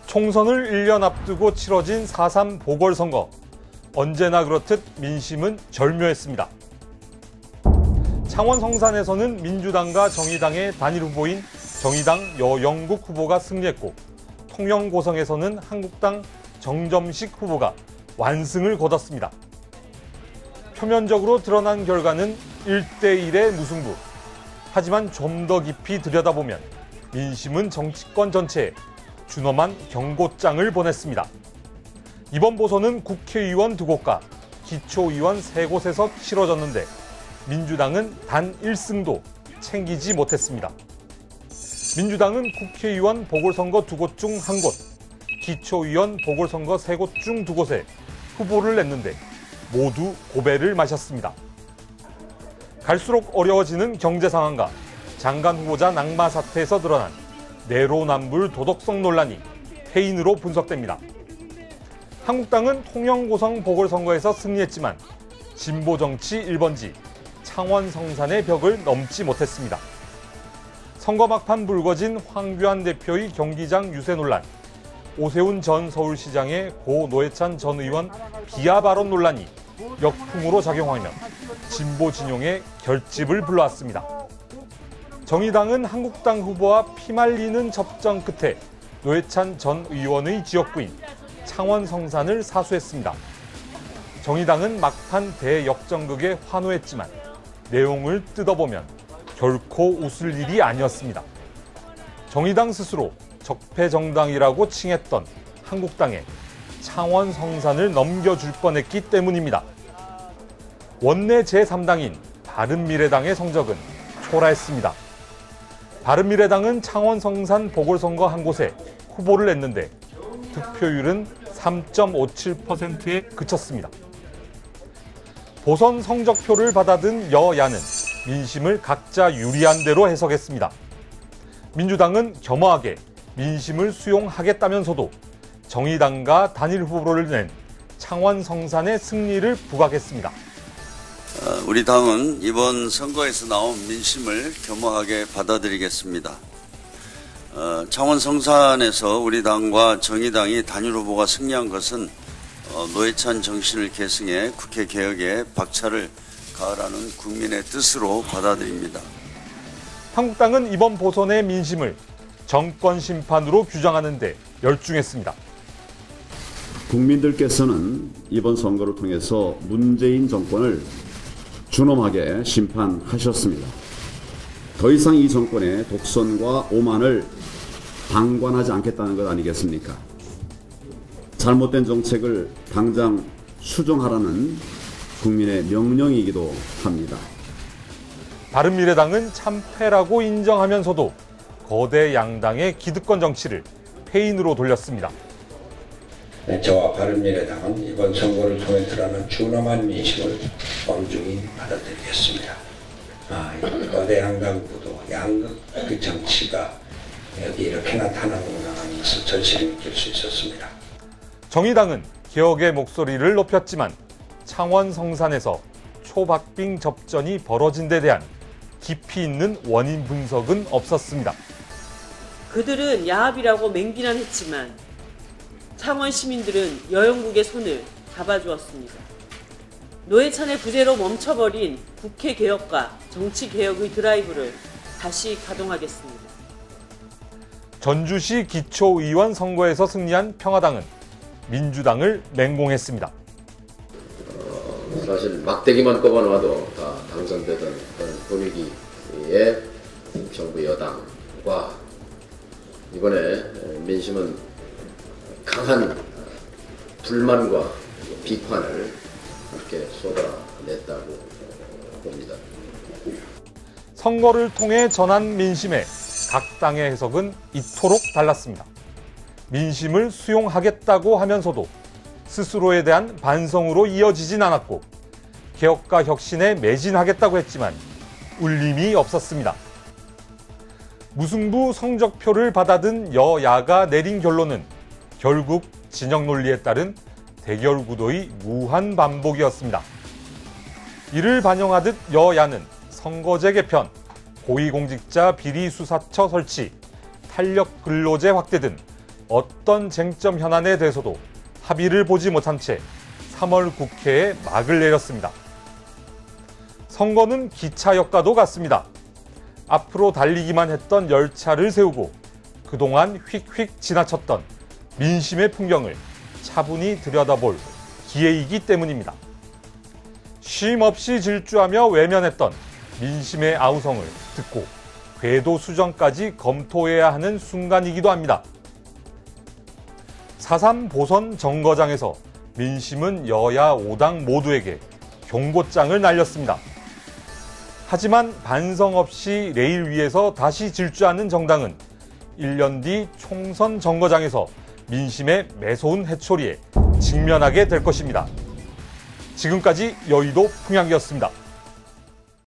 총선을 1년 앞두고 치러진 4.3 보궐선거. 언제나 그렇듯 민심은 절묘했습니다. 창원 성산에서는 민주당과 정의당의 단일 후보인 정의당 여영국 후보가 승리했고, 통영고성에서는 한국당 정점식 후보가 완승을 거뒀습니다. 표면적으로 드러난 결과는 1대1의 무승부. 하지만 좀 더 깊이 들여다보면 민심은 정치권 전체에 준엄한 경고장을 보냈습니다. 이번 보선은 국회의원 2곳과 기초의원 3곳에서 치러졌는데 민주당은 단 1승도 챙기지 못했습니다. 민주당은 국회의원 보궐선거 2곳 중 1곳, 기초의원 보궐선거 3곳 중 2곳에 후보를 냈는데 모두 고배를 마셨습니다. 갈수록 어려워지는 경제 상황과 장관 후보자 낙마 사태에서 드러난 내로남불 도덕성 논란이 패인으로 분석됩니다. 한국당은 통영고성 보궐선거에서 승리했지만 진보정치 1번지 창원 성산의 벽을 넘지 못했습니다. 선거 막판 불거진 황교안 대표의 경기장 유세 논란, 오세훈 전 서울시장의 고 노회찬 전 의원 비하 발언 논란이 역풍으로 작용하며 진보 진영의 결집을 불러왔습니다. 정의당은 한국당 후보와 피말리는 접전 끝에 노회찬 전 의원의 지역구인 창원 성산을 사수했습니다. 정의당은 막판 대역전극에 환호했지만 내용을 뜯어보면 결코 웃을 일이 아니었습니다. 정의당 스스로 적폐정당이라고 칭했던 한국당에 창원 성산을 넘겨줄 뻔했기 때문입니다. 원내 제3당인 바른미래당의 성적은 초라했습니다. 바른미래당은 창원 성산 보궐선거 한 곳에 후보를 냈는데 득표율은 3.57%에 그쳤습니다. 보선 성적표를 받아든 여야는 민심을 각자 유리한 대로 해석했습니다. 민주당은 겸허하게 민심을 수용하겠다면서도 정의당과 단일 후보를 낸 창원 성산의 승리를 부각했습니다. 우리 당은 이번 선거에서 나온 민심을 겸허하게 받아들이겠습니다. 창원 성산에서 우리 당과 정의당이 단일 후보가 승리한 것은 노회찬 정신을 계승해 국회 개혁에 박차를 가하라는 국민의 뜻으로 받아들입니다. 한국당은 이번 보선의 민심을 정권 심판으로 규정하는 데 열중했습니다. 국민들께서는 이번 선거를 통해서 문재인 정권을 준엄하게 심판하셨습니다. 더 이상 이 정권의 독선과 오만을 방관하지 않겠다는 것 아니겠습니까? 잘못된 정책을 당장 수정하라는 국민의 명령이기도 합니다. 바른미래당은 참패라고 인정하면서도 거대 양당의 기득권 정치를 패인으로 돌렸습니다. 저와 바른미래당은 이번 선거를 통해 드러난 준엄한 민심을 엄중히 받아들이겠습니다. 거대 양당 구도, 양극 그 정치가 여기 이렇게 나타나는구나 하는 것을 절실히 느낄 수 있었습니다. 정의당은 개혁의 목소리를 높였지만 창원 성산에서 초박빙 접전이 벌어진 데 대한 깊이 있는 원인 분석은 없었습니다. 그들은 야합이라고 맹비난했지만 창원 시민들은 여영국의 손을 잡아주었습니다. 노회찬의 부재로 멈춰버린 국회 개혁과 정치 개혁의 드라이브를 다시 가동하겠습니다. 전주시 기초의원 선거에서 승리한 평화당은 민주당을 맹공했습니다. 사실 막대기만 꼽아놔도 다 당선되던 그런 분위기의 정부 여당과 이번에 민심은 강한 불만과 비판을 함께 쏟아냈다고 봅니다. 선거를 통해 전한 민심에 각 당의 해석은 이토록 달랐습니다. 민심을 수용하겠다고 하면서도 스스로에 대한 반성으로 이어지진 않았고 개혁과 혁신에 매진하겠다고 했지만 울림이 없었습니다. 무승부 성적표를 받아든 여야가 내린 결론은 결국 진영 논리에 따른 대결 구도의 무한 반복이었습니다. 이를 반영하듯 여야는 선거제 개편, 고위공직자 비리수사처 설치, 탄력 근로제 확대 등 어떤 쟁점 현안에 대해서도 합의를 보지 못한 채 3월 국회에 막을 내렸습니다. 선거는 기차역과도 같습니다. 앞으로 달리기만 했던 열차를 세우고 그동안 휙휙 지나쳤던 민심의 풍경을 차분히 들여다볼 기회이기 때문입니다. 쉼 없이 질주하며 외면했던 민심의 아우성을 듣고 궤도 수정까지 검토해야 하는 순간이기도 합니다. 4.3 보선 정거장에서 민심은 여야 5당 모두에게 경고장을 날렸습니다. 하지만 반성 없이 레일 위에서 다시 질주하는 정당은 1년 뒤 총선 정거장에서 민심의 매서운 해초리에 직면하게 될 것입니다. 지금까지 여의도 풍향기였습니다.